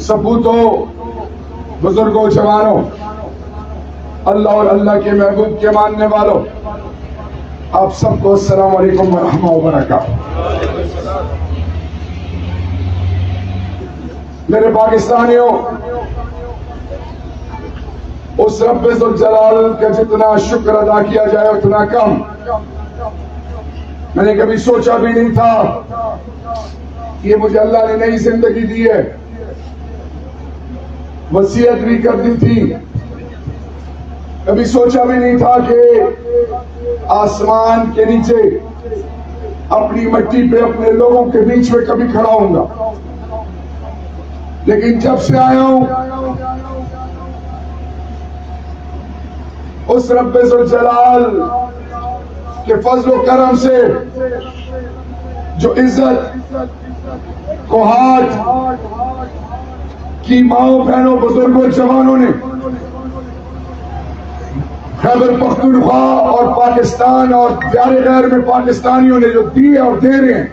سپوتوں، بزرگوں، جوانوں، اللہ اور اللہ کے محبوب کے ماننے والوں، آپ سب کو السلام علیکم ورحمۃ اللہ وبرکاتہ۔ میرے پاکستانیوں، اس رب ذوالجلال کا جتنا شکر ادا کیا جائے اتنا کم۔ میں نے کبھی سوچا بھی نہیں تھا کہ مجھے اللہ نے نئی زندگی دی ہے، وصیت بھی کر دی تھی، کبھی سوچا بھی نہیں تھا کہ آسمان کے نیچے اپنی مٹی پہ اپنے لوگوں کے بیچ میں کبھی کھڑا ہوں گا، لیکن جب سے آیا ہوں اس رب ذوالجلال کے فضل و کرم سے جو عزت کوہاٹ کی ماؤں، بہنوں، بزرگوں، جوانوں نے خیبر پختونخوا اور پاکستان اور پیارے غیر میں پاکستانیوں نے جو دی ہے اور دے رہے ہیں،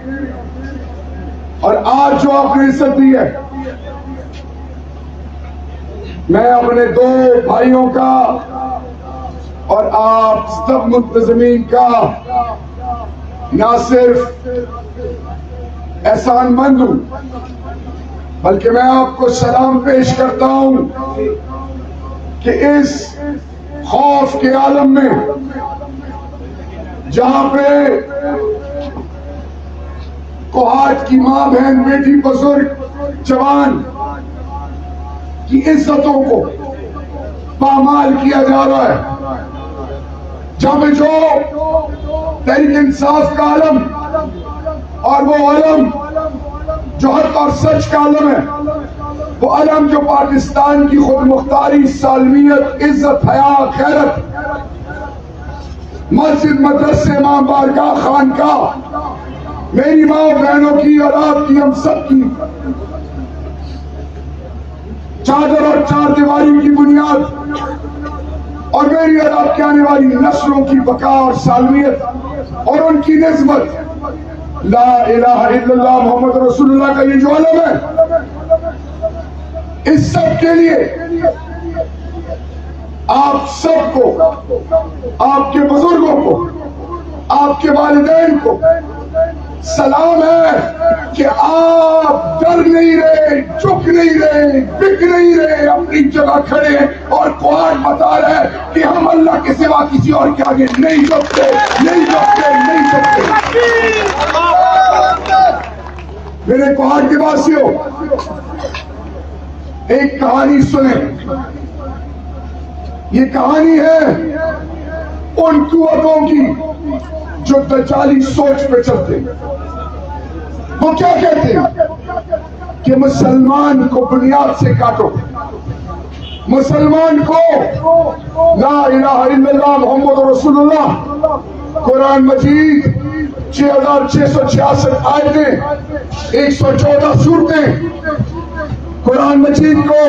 اور آج جو آپ نے عزت دی ہے، میں اپنے دو بھائیوں کا اور آپ سب منتظمین کا نہ صرف احسان مند ہوں، بلکہ میں آپ کو سلام پیش کرتا ہوں کہ اس خوف کے عالم میں جہاں پہ کوہاٹ کی ماں، بہن، بیٹی، بزرگ، جوان کی عزتوں کو پامال کیا جا رہا ہے، جہاں پہ جو تحریک انصاف کا علم اور وہ علم جو حق اور سچ کا علم ہے، وہ علم جو پاکستان کی خود مختاری، سالمیت، عزت، حیا، غیرت، مسجد، مدرسے، ماں، بارگاہ، خانقاہ، میری ماں بہنوں کی اور آپ کی، ہم سب کی چادر اور چار دیواری کی بنیاد، اور میری اور آپ کے آنے والی نسلوں کی بقا اور سالمیت اور ان کی نسبت لا الہ الا اللہ محمد رسول اللہ کا یہ جو علم ہے، اس سب کے لیے آپ سب کو، آپ کے بزرگوں کو، آپ کے والدین کو سلام ہے کہ آپ ڈر نہیں رہے، جھک نہیں رہے، بک نہیں رہے، اپنی جگہ کھڑے ہیں، اور کوہاٹ بتا رہا ہے کہ ہم اللہ کے سوا کسی اور کے آگے نہیں جھکتے، نہیں جھکتے، نہیں جھکتے۔ میرے کوہاٹ کے واسیوں، ایک کہانی سنیں۔ یہ کہانی ہے ان قوتوں کی جو دجالی سوچ پہ چلتے ہیں۔ وہ کیا کہتے ہیں کہ مسلمان کو بنیاد سے کاٹو، مسلمان کو لا الہ الا اللہ محمد رسول اللہ، قرآن مجید 6666 آیتیں، 114 سورتیں، قرآن مجید کو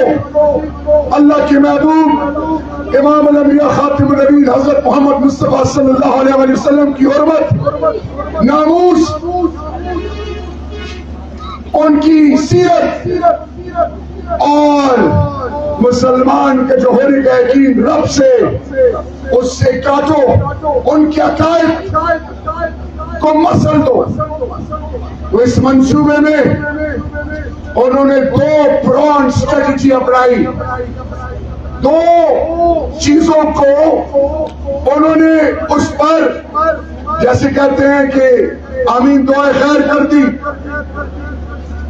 اللہ کے محبوب امام الانبیاء خاتم النبیین حضرت محمد مصطفیٰ صلی اللہ علیہ وسلم کی حرمت، ناموس، ان کی سیرت اور مسلمان کا جو ہونے کا یقین رب سے، اس سے کاٹو، ان کے عقائد کو مسل دو۔ وہ اس منصوبے میں انہوں نے دو پران اسٹریٹجی اپنائی، دو چیزوں کو انہوں نے اس پر، جیسے کہتے ہیں کہ آمین دعائے خیر کر دی۔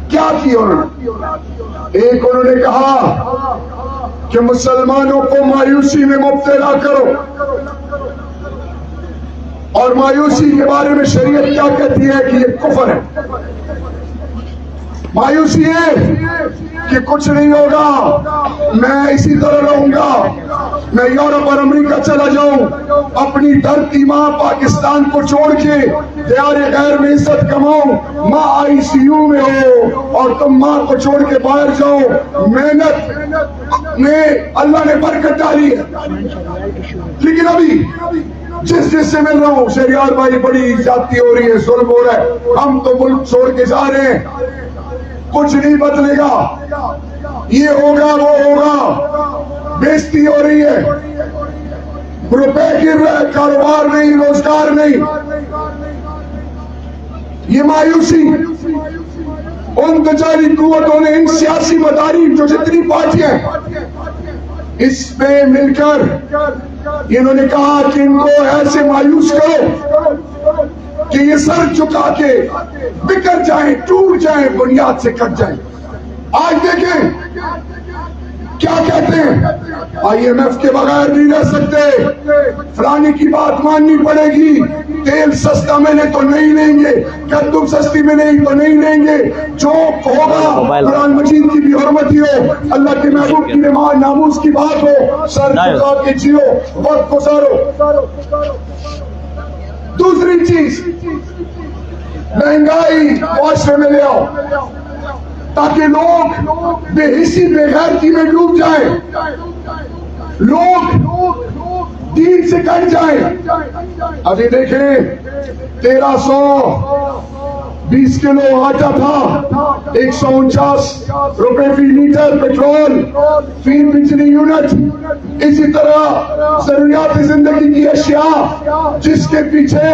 کیا کی انہوں نے؟ ایک انہوں نے کہا کہ مسلمانوں کو مایوسی میں مبتلا کرو، اور مایوسی کے بارے میں شریعت کیا کہتی ہے کہ یہ کفر ہے۔ مایوسی ہے کہ کچھ نہیں ہوگا، میں اسی طرح رہوں گا، میں یورپ اور امریکہ چلا جاؤں، اپنی دھرتی ماں پاکستان کو چھوڑ کے دیار غیر میں عزت کماؤں، ماں آئی سی یو میں ہو اور تم ماں کو چھوڑ کے باہر جاؤ۔ محنت میں اللہ نے برکت ڈالی ہے، لیکن ابھی جس سے مل رہا ہوں، شہریار بھائی بڑی زیادتی ہو رہی ہے، ظلم ہو رہا ہے، ہم تو ملک چھوڑ کے جا رہے ہیں، کچھ نہیں بدلے گا۔ یہ ہوگا وہ ہوگا، بےزتی ہو رہی ہے، روپے گر رہا ہے، کاروبار نہیں، روزگار نہیں، یہ مایوسی ان بیچاری قوتوں نے، ان سیاسی مدارک جو جتنی پارٹیاں اس میں مل کر انہوں نے کہا کہ ان کو ایسے مایوس کرو کہ یہ سر چکا کے بکھر جائیں، ٹوٹ جائیں، بنیاد سے کٹ جائیں۔ آج دیکھیں کیا کہتے ہیں، آئی ایم ایف کے بغیر نہیں رہ سکتے، فلانی کی بات ماننی پڑے گی، تیل سستا ملے تو نہیں لیں گے، گندم سستی ملے گی تو نہیں لیں گے، جو ہوگا قرآن مجید کی بھی حرمتی ہو، اللہ کے محبوب کی ناموس کی بات ہو، سر جھکا کے جیو، وقت گزارو۔ دوسری چیز، مہنگائی معاشرے میں لے آؤ تاکہ لوگ بے حسی بے غیرتی میں ڈوب جائیں، لوگ دین سے کٹ جائیں۔ ابھی دیکھیں 1320 کلو آٹا تھا، 149 روپے فی لیٹر پیٹرول، فی بجلی یونٹ، اسی طرح ضروریات زندگی کی اشیاء جس کے پیچھے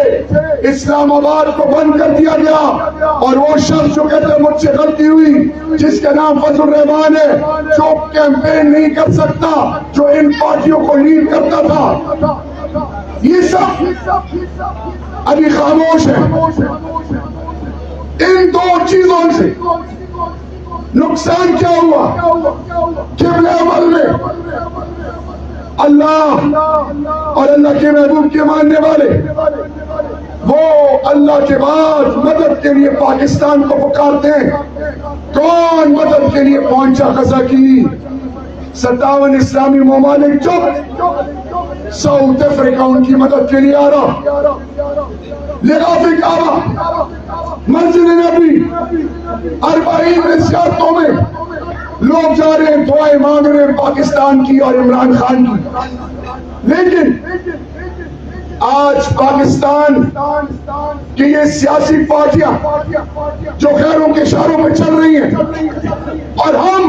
اسلام آباد کو بند کر دیا گیا، اور وہ شخص جو کہتے ہیں مجھ سے غلطی ہوئی، جس کا نام فضل الرحمان ہے، جو کیمپین نہیں کر سکتا، جو ان پارٹیوں کو لیڈ کرتا تھا، یہ سب ابھی خاموش ہے۔ ان دو چیزوں سے نقصان کیا ہوا؟ قبلہ عمل میں اللہ اور اللہ کے محبوب کے ماننے والے وہ اللہ کے بعد مدد کے لیے پاکستان کو پکارتے ہیں۔ کون مدد کے لیے پہنچا غزہ کی؟ 57 اسلامی ممالک چپ، ساؤتھ افریقہ ان کی مدد کے لیے آ رہا، لغاف کعبہ، مسجد نبی، 40 میں زیارتوں میں لوگ جا رہے ہیں، دعائیں مانگ رہے ہیں پاکستان کی اور عمران خان کی۔ لیکن آج پاکستان کی یہ سیاسی پارٹیاں جو غیروں کے اشاروں میں چل رہی ہیں، اور ہم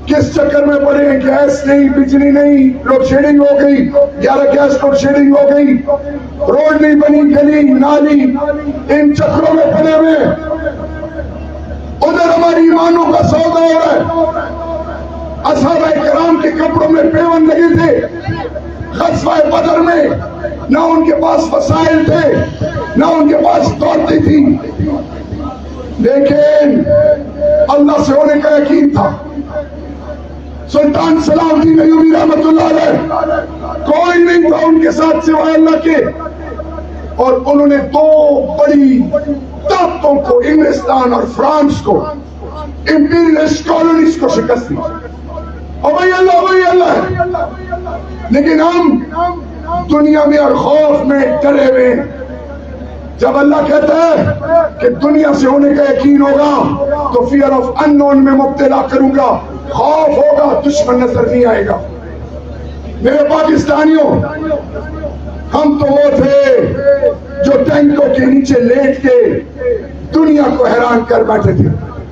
کس چکر میں پڑے ہیں؟ گیس نہیں، بجلی نہیں، لوڈ شیڈنگ ہو گئی، 11 گیس لوڈ شیڈنگ ہو گئی، روڈ نہیں بنی، گلی نالی، ان چکروں میں پڑے ہوئے، ادھر ہماری ایمانوں کا سودا ہو رہا ہے۔ اصحابہ کرام کے کپڑوں میں پیون لگے تھے، غزوہ بدر میں نہ ان کے پاس وسائل تھے، نہ ان کے پاس دولتیں تھی، لیکن اللہ سے ہونے کا یقین تھا۔ سلطان صلاح الدین ایوبی رحمت اللہ علیہ کوئی نہیں تھا ان کے ساتھ سوائے اللہ کے، اور انہوں نے دو بڑی طاقتوں کو، انگلستان اور فرانس کو، امپیریلسٹ کالونیز کو شکست دی، اور وہی اللہ ہے۔ لیکن ہم دنیا میں اور خوف میں ڈرے ہوئے، جب اللہ کہتا ہے کہ دنیا سے ہونے کا یقین ہوگا تو فیئر آف ان نون میں مبتلا کروں گا، خوف ہوگا، دشمن نظر نہیں آئے گا۔ میرے پاکستانیوں، ہم تو وہ تھے جو ٹینکوں کے نیچے لیٹ کے دنیا کو حیران کر بیٹھے تھے،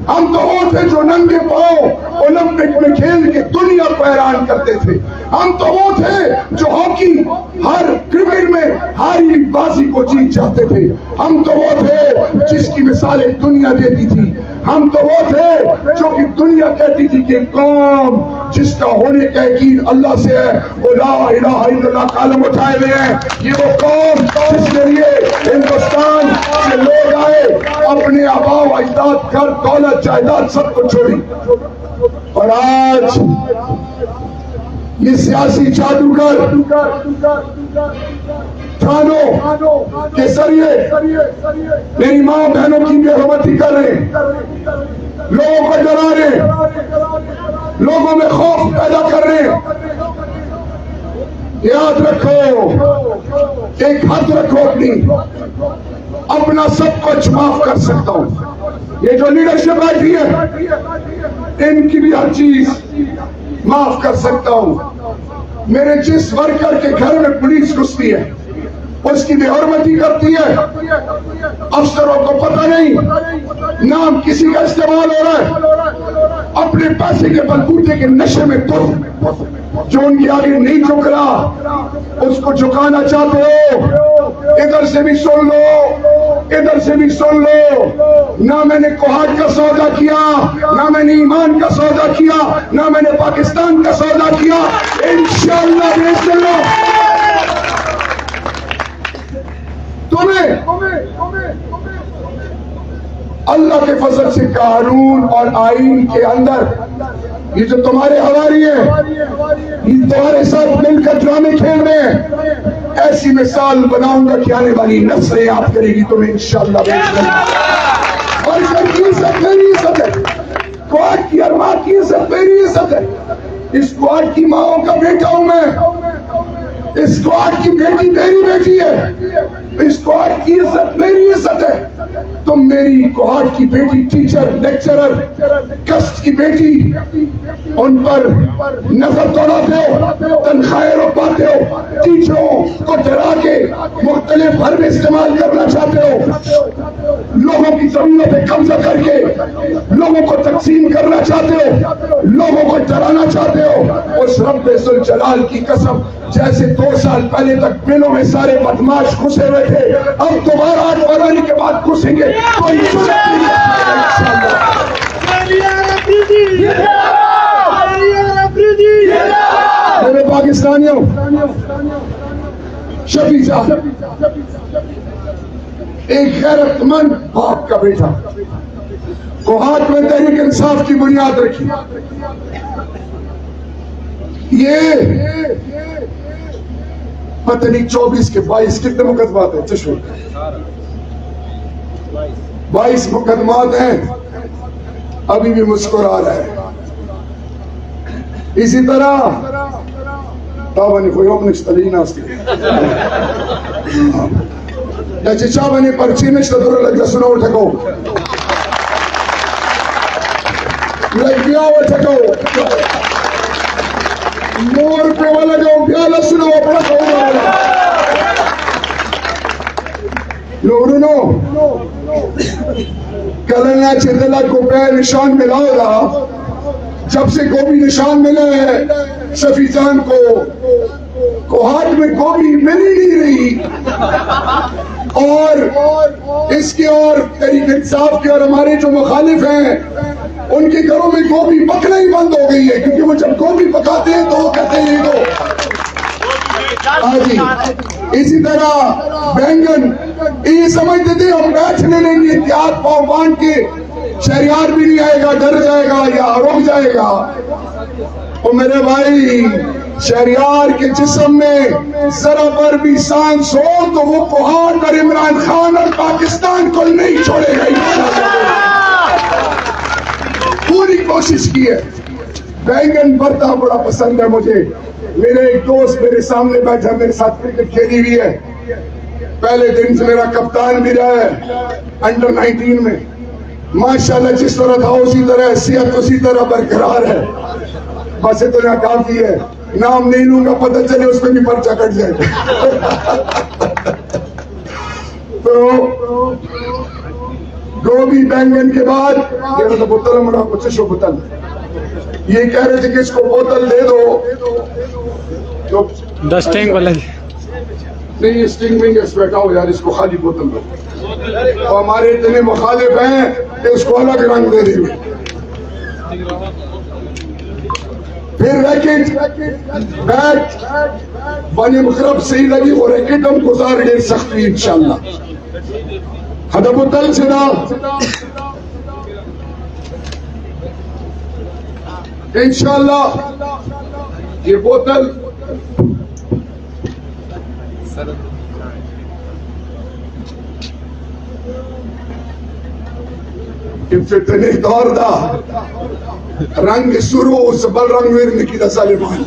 ہم تو وہ تھے جو ننگے پاؤں اولمپک میں کھیل کے دنیا کو حیران کرتے تھے، ہم تو وہ تھے جو ہاکی، ہر کرکٹ میں ہاری بازی کو جیت جاتے تھے، ہم تو وہ تھے جس کی مثالیں دنیا دیتی تھی، ہم تو وہ تھے جو کہ دنیا کہتی تھی کہ قوم جس کا ہونے کا یقین اللہ سے ہے، وہ لا الہ الا اللہ کا علم اٹھائے ہوئے ہیں۔ یہ وہ قوم جس کے لیے ہندوستان سے لوگ آئے، اپنے آباء و اجداد، گھر دولت جائیداد سب کو چھوڑی، اور آج یہ سیاسی جادوگر تھانوں کے ذریعے میری ماں بہنوں کی بے حرمتی کر رہے ہیں، لوگوں کو ڈرا رہے ہیں، لوگوں میں خوف پیدا کر رہے ہیں۔ یاد رکھو، ایک حد رکھو اپنا سب کچھ معاف کر سکتا ہوں۔ یہ جو لیڈرشپ بیٹھی ہے ان کی بھی ہر چیز معاف کر سکتا ہوں۔ میرے جس ورکر کے گھر میں پولیس گھستی ہے، اس کی بے حرمتی کرتی ہے، افسروں کو پتہ نہیں، نام کسی کا استعمال ہو رہا ہے، اپنے پیسے کے بلبوتے کے نشے میں تم جو ان کے آگے نہیں جھک رہا اس کو جھکانا چاہتے ہو، ادھر سے بھی سن لو، ادھر سے بھی سن لو، نہ میں نے کوہاٹ کا سودا کیا، نہ میں نے ایمان کا سودا کیا، نہ میں نے پاکستان کا سودا کیا، انشاءاللہ بیچ لو تمہیں اللہ کے فضل سے قانون اور آئین کے اندر یہ جو تمہارے حواری ہیں یہ تمہارے ساتھ مل کر ڈرامے کھیل رہے ہیں، ایسی مثال بناؤں گا کہ آنے والی نسلیں یاد کرے گی تمہیں انشاءاللہ اور اس کی عزت میری عزت ہے، کوارٹ کی ارمات کی عزت میری عزت ہے، اس کوارٹ کی ماؤں کا بیٹا ہوں میں، اس کوارٹ کی بیٹی میری بیٹی ہے، اس کوارٹ کی عزت میری عزت ہے، تم میری کوارٹ کی بیٹی ٹیچر لیکچرر کسٹ کی بیٹی ان پر نظر دوڑاتے ہو، تنخواہیں روکواتے ہو، ٹیچروں کو ڈرا کے مختلف حربے استعمال کرنا چاہتے ہو، لوگوں کی زمینوں پہ قبضہ کر کے لوگوں کو تقسیم کرنا چاہتے ہو، لوگوں کو ڈرانا چاہتے ہو، اس رب ذوالجلال کی قسم جیسے 2 سال پہلے تک بلوں میں سارے بدماش گھسے ہوئے تھے اب دوبارہ 8 فروری کے بعد گھسیں گے، کوئی ضرورت نہیں میرے پاکستانیوں، شفیع صاحب ایک غیرت مند باپ کا بیٹا کوہاٹ میں تحریک انصاف کی بنیاد رکھی، یہ پتہ نہیں 24 کے 22 کتنے مقدمات ہیں چشمے 22 مقدمات ہیں، ابھی بھی مسکرا رہا ہے، اسی طرح تابانی خویوم نشتلی ناستی یا چچا بنی پرچی نشتہ دور لگ جسنو اٹھکو لگ گیا اٹھکو مور پہ والا جو بیالا سنو اپنا کھوڑا لورنو کلنا چندلہ کو پہ نشان ملاؤ گا جب سے گوبھی نشان ملے ہے شفیع جان کو کوہاٹ میں گوبھی ملی نہیں رہی اور اس کے اور تحریک انصاف کے اور ہمارے جو مخالف ہیں ان کے گھروں میں گوبھی پکنا ہی بند ہو گئی ہے کیونکہ وہ جب گوبھی پکاتے ہیں تو وہ کہتے ہیں تو آجی اسی طرح بینگن یہ سمجھتے تھے ہم بیٹھنے لیں گے اتحاد پاؤں باندھ کے شہریار بھی نہیں آئے گا ڈر جائے گا یا رک جائے گا اور میرے بھائی شہریار کے جسم میں ذرا پر بھی سانس ہو تو وہ کوہاٹ اور عمران خان اور پاکستان کو نہیں چھوڑے گا، پوری کوشش کی ہے۔ بینگن بھرتا بڑا پسند ہے مجھے، میرے ایک دوست میرے سامنے بیٹھا میرے ساتھ کرکٹ کھیلی ہوئی ہے، پہلے دن سے میرا کپتان بھی رہا ہے انڈر 19 میں، ماشاءاللہ جس طرح تھا اسی طرح صحت اسی طرح برقرار ہے، بس اتنا کافی ہے، نام نہیں لوں گا پتہ چلے اس میں بھی پرچہ کٹ جائے تو گوبھی بینگن کے بعد یہ مطلب بوتل مڑا کچھ شو بوتل یہ کہہ رہے تھے کہ اس کو بوتل دے دو 10 ٹینک والا نہیں یہ سٹنگ ونگ اس بیٹھا ہو یار اس کو خالی بوتل دو اور ہمارے اتنے مخالف ہیں کہ اس کو الگ رنگ دے دیئے پھر ریکٹ بیٹ بنی مخرب صحیح لگی وہ ریکٹ ہم گزار گئے سختی انشاءاللہ حدب الدل سے دا انشاءاللہ یہ بوتل فتنے دور دا رنگ سرو سبل رنگ ویرن کی دا سالمان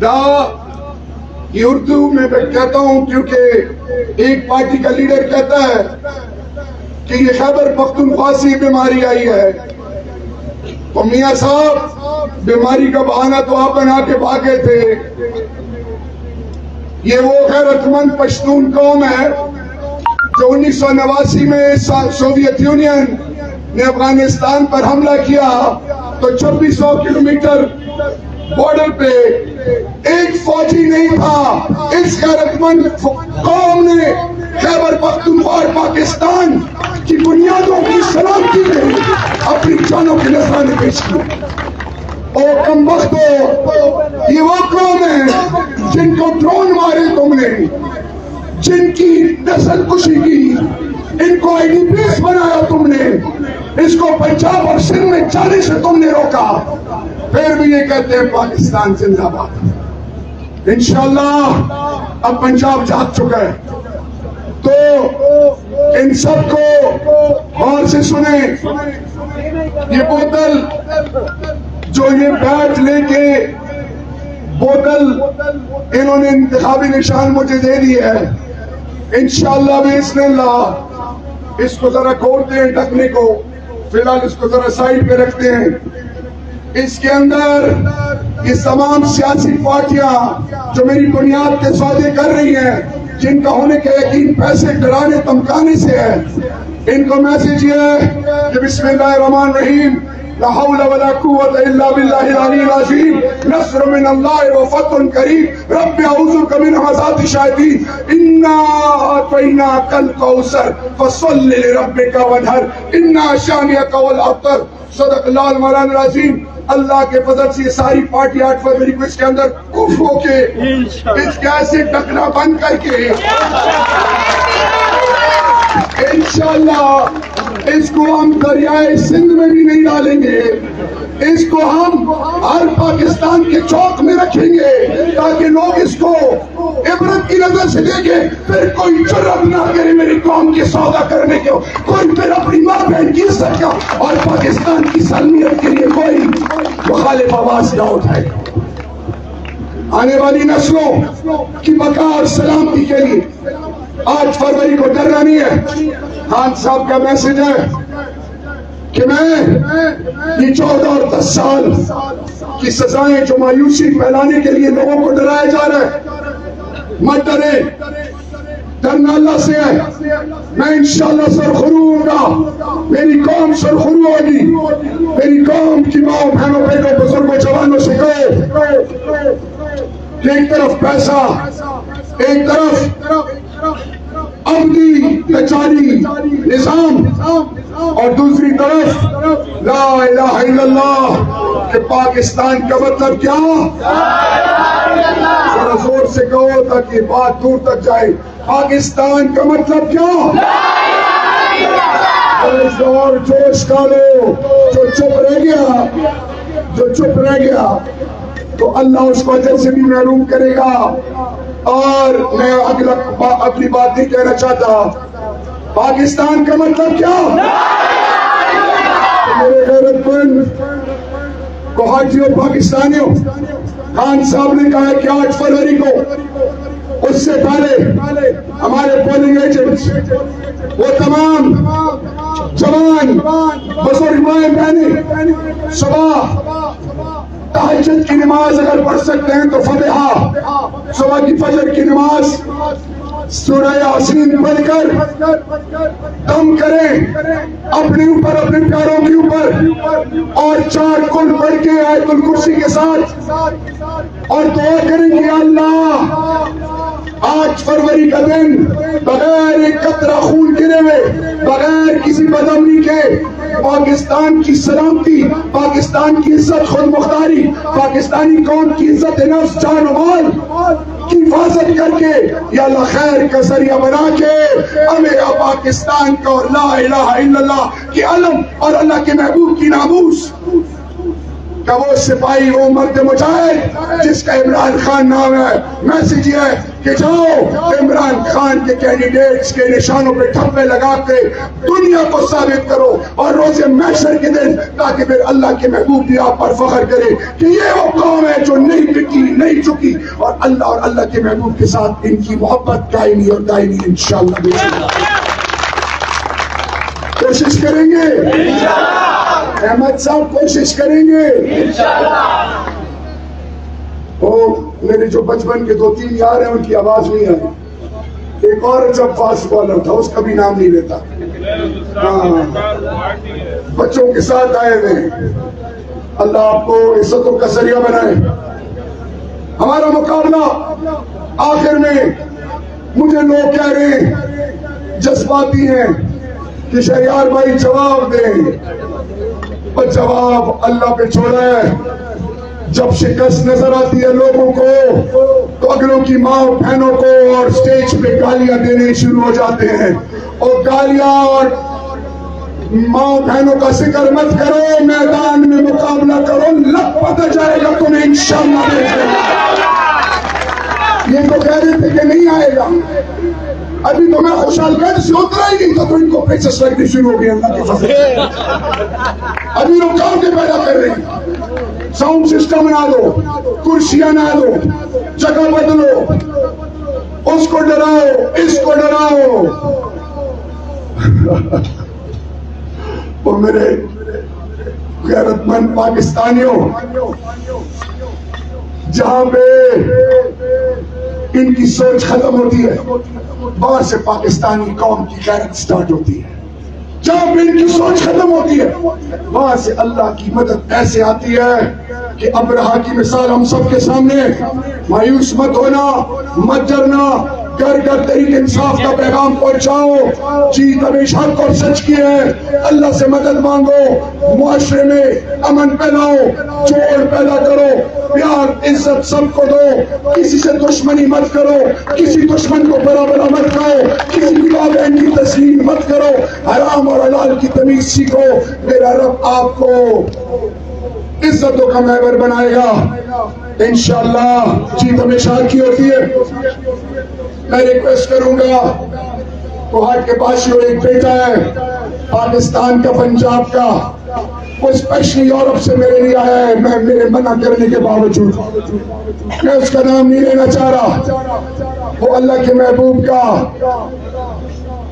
دا یہ اردو میں کہتا ہوں کیونکہ ایک پارٹی کا لیڈر کہتا ہے کہ یہ خیبر پختونخوا سے بیماری آئی ہے تو میاں صاحب بیماری کا بہانہ تو آپ بنا کے بھاگے تھے، یہ وہ غیرت مند پشتون قوم ہے جو 1989 میں سوویت یونین نے افغانستان پر حملہ کیا تو 2600 کلومیٹر بارڈر پہ ایک فوجی نہیں تھا. اس غیرت مند قوم نے خیبر پختونخوا اور پاکستان کی بنیادوں کی سلامتی کے لیے اپنی جانوں کی نذرانے پیش کی. اور کم وقت یہ وہ قوم ہے جن کو ڈرون مارے تم نے, جن کی نسل کشی کی, ان کو آئی ڈی پیس بنایا تم نے, اس کو پنجاب اور سندھ میں جانے سے تم نے روکا, پھر بھی یہ کہتے ہیں پاکستان زندہ باد. انشاءاللہ اب پنجاب جاگ چکا ہے. تو ان سب کو غور سے سنیں. یہ بوتل جو یہ بیٹ لے کے بوتل انہوں نے انتخابی نشان مجھے دے دی ہے, انشاءاللہ بإذن اللہ اس کو ذرا کھولتے ہیں ڈھکنے کو, فی الحال اس کو ذرا سائڈ پہ رکھتے ہیں. اس کے اندر یہ تمام سیاسی پارٹیاں جو میری بنیاد کے سودے کر رہی ہیں, جن کا ہونے کا یقین پیسے ڈرانے دھمکانے سے ہے, ان کو میسج یہ ہے کہ بسم اللہ الرحمن الرحیم, لا حول ولا قوة الا بالله العلی العظیم, نصر من اللہ وفتح قریب, رب اعوذ بک من همزات الشیاطین, انا اعطیناک الکوثر فصل لربک وانحر, انا شانئک هو الابتر. صدق اللہ المولانا العظیم. اللہ کے فضل سے یہ ساری پارٹی 8 فروری کو اس کے اندر کف ہو کے اس گیس سے ڈھکنا بند کر کے انشاءاللہ اس کو ہم دریائے سندھ میں بھی نہیں ڈالیں گے, اس کو ہم ہر پاکستان کے چوک میں رکھیں گے تاکہ لوگ اس کو عبرت کی نظر سے دیکھیں. پھر کوئی جرأت نہ کرے میری قوم کے سودا کرنے کے, کوئی پھر اپنی ماں بہن کی عزت کا اور پاکستان کی سالمیت کے لیے کوئی مخالف آواز نہ اٹھائے. آنے والی نسلوں کی بقا اور سلامتی کے لیے 8 فروری کو ڈرنا نہیں ہے. خان صاحب کا میسج ہے کہ میں یہ 14 اور 10 سال کی سزائیں جو مایوسی پھیلانے کے لیے لوگوں کو ڈرایا جا رہا ہے, مت ڈرے, ڈرنا اللہ سے ہے. میں انشاءاللہ سرخرو ہوں گا, میری قوم سرخرو ہوگی. میری قوم کی ماں بہنوں بیٹوں بزرگوں جوانوں سے کہو کہ ایک طرف پیسہ, ایک طرف عملی بیچاری نظام, اور دوسری طرف لا الہ الا اللہ کہ پاکستان کا مطلب کیا, ذرا زور سے کہو تاکہ بات دور تک جائے. پاکستان کا مطلب کیا, اور جوش کا لو. جو چپ رہ گیا تو اللہ اس کو اجر سے بھی محروم کرے گا. اور میں اگلی بات نہیں کہنا چاہتا. پاکستان کا مطلب کیا, میرے غیرت مند کوہاٹیوں پاکستانیوں, خان صاحب نے کہا کہ 8 فروری کو اس سے پہلے ہمارے پولنگ ایجنٹس, وہ تمام جوان بزرگ مائیں بہنیں صبح تہجد کی نماز اگر پڑھ سکتے ہیں تو فاتحہ, صبح کی فجر کی نماز سورہ یاسین پڑھ کر دم کریں اپنے اوپر, اپنے پیاروں کے اوپر, اور 4 کل پڑھ کے آیت الکرسی کے ساتھ, اور دعا کریں کہ اللہ 8 فروری کا دن بغیر ایک قطرہ خون گرے ہوئے, بغیر کسی بدامنی کے پاکستان کی سلامتی, پاکستان کی عزت خود مختاری, پاکستانی قوم کی عزت نفس جان و مال کی حفاظت کر کے یا اللہ خیر کا ذریعہ بنا کے ہمیں پاکستان کا اور لا الہ الا اللہ کی علم اور اللہ کے محبوب کی ناموس کا وہ سپاہی, وہ مرد مجاہد جس کا عمران خان نام ہے. میسج یہ ہے کہ جاؤ عمران خان کے کینڈیڈیٹس کے نشانوں پہ ٹھپے لگا کے دنیا کو ثابت کرو, اور روز محشر کے دن تاکہ پھر اللہ کے محبوب بھی آپ پر فخر کرے کہ یہ وہ قوم ہے جو نہیں بکی, نہیں چکی, اور اللہ کے محبوب کے ساتھ ان کی محبت دائمی اور دائمی انشاءاللہ کوشش کریں گے. احمد صاحب کوشش کریں گے. میرے جو بچپن کے 2-3 یار ہیں ان کی آواز نہیں آئی. ایک اور جب فاسٹ بالر تھا اس کا بھی نام نہیں لیتا, ہاں بچوں کے ساتھ آئے ہوئے، اللہ آپ کو عزتوں کا ذریعہ بنائے۔ ہمارا مقابلہ آخر میں مجھے لوگ کہہ رہے ہیں جذباتی ہیں کہ شہریار بھائی جواب دیں، اور جواب اللہ پہ چھوڑا ہے۔ جب شکست نظر آتی ہے لوگوں کو تو اگلوں کی ماں بہنوں کو اور سٹیج پہ گالیاں دینے شروع ہو جاتے ہیں، اور گالیاں اور ماں بہنوں کا ذکر مت کرو، میدان میں مقابلہ کرو، لگ پتہ جائے گا تمہیں انشاءاللہ دیکھے گا۔ یہ تو کہہ رہے تھے کہ نہیں آئے گا، ابھی تو میں خوشحال گنج سے اترا ہی نہیں تھا تو ان کو پیچس لگنی شروع ہو گئی اللہ کے فضل سے۔ ابھی رکاوٹیں پیدا کر رہی ہیں، ساؤنڈ سسٹم بنا دو، کرسیاں نہ دو، جگہ بدلو، اس کو ڈراؤ، اس کو ڈراؤ۔ اور میرے غیرت مند پاکستانیوں، جہاں پہ ان کی سوچ ختم ہوتی ہے وہاں سے پاکستانی قوم کی غیرت سٹارٹ ہوتی ہے۔ جہاں پہ ان کی سوچ ختم ہوتی ہے وہاں سے اللہ کی مدد ایسے آتی ہے کہ ابرہا کی مثال ہم سب کے سامنے۔ مایوس مت ہونا، مت ڈرنا، گھر گھر تحریک انصاف کا پیغام پہنچاؤ، جیت ہمیشہ حق اور سچ کی ہے۔ اللہ سے مدد مانگو، معاشرے میں امن پھیلاؤ، جوڑ پیدا کرو، پیار عزت سب کو دو، کسی سے دشمنی مت کرو، کسی دشمن کو برا برا مت کھاؤ، کسی کی بہن کی تسلیم مت کرو، حرام اور حلال کی تمیز سیکھو۔ میرا رب آپ کو عزتوں کا محور بنائے گا انشاءاللہ۔ جیت ہمیشہ کی ہوتی ہے۔ میں ریکویسٹ کروں گا، کوہاٹ کے باشیوں ایک بیٹا ہے پاکستان کا، پنجاب کا، وہ اسپیشلی یورپ سے میرے لیے آیا ہے، میں میرے منع کرنے کے باوجود، میں اس کا نام نہیں لینا چاہ رہا، وہ اللہ کے محبوب کا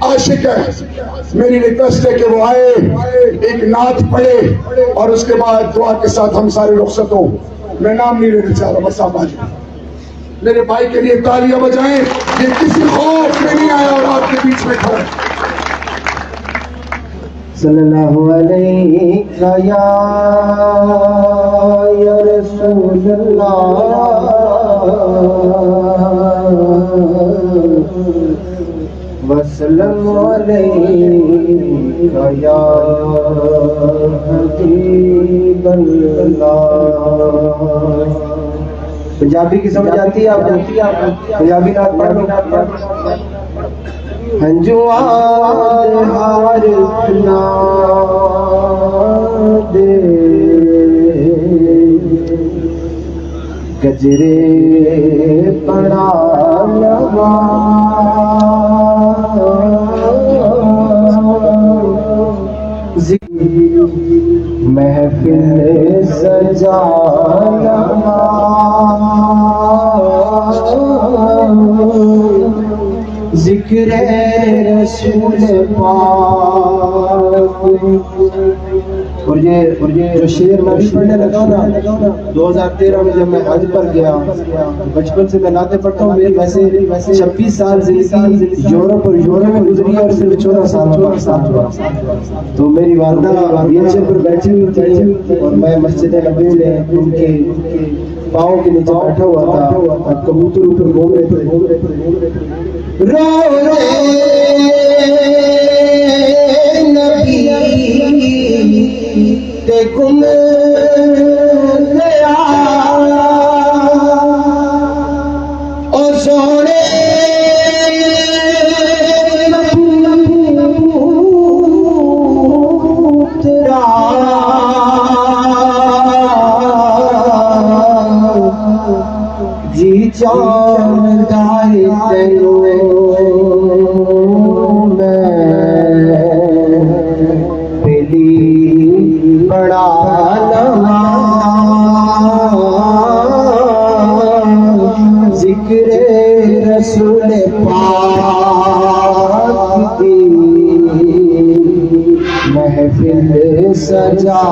عاشق ہے۔ میری ریکویسٹ ہے کہ وہ آئے، ایک نعت پڑھے، اور اس کے بعد دعا کے ساتھ ہم سارے رخصت ہو۔ میں نام نہیں لینا چاہ رہا، بس آپ آ جائیں۔ میرے بھائی کے لیے تالیاں بجائیں، یہ کسی خوف میں نہیں آیا اور آپ کے بیچ میں کھڑا ہے۔ صلی اللہ علیہ یا رسول اللہ، وسلم علیہ یا حبیب اللہ۔ پنجابی کی سمجھ آتی ہے آپ کو؟ پنجابی نعت پڑھ لو۔ ہنجوار ہار نا دے گجرے پڑا لگا، محفل سجا لگا، ذکر رسول پاک۔ اور یہ جو شعر میں پڑھنے لگا نا 2013 میں جب میں حج پر گیا، بچپن سے میں نعتیں پڑھتا ہوں، میری ویسے 26 سال زندگی یورپ اور یورپ میں گزری اور صرف 14 سال پاکستان ہوا۔ تو میری والدہ ویل چیئر پر بیٹھی ہوئی تھی اور میں مسجد نبوی میں ان کے پاؤں کے نیچے بیٹھا ہوا تھا، اور کبوتر اوپر گھوم رہے تھے۔ رو رے نبی تے گم گیا، او سونے تیرا جی چاہتا ہے تینوں بڑا لمحہ، ذکر رسول پاک کی محفل سجا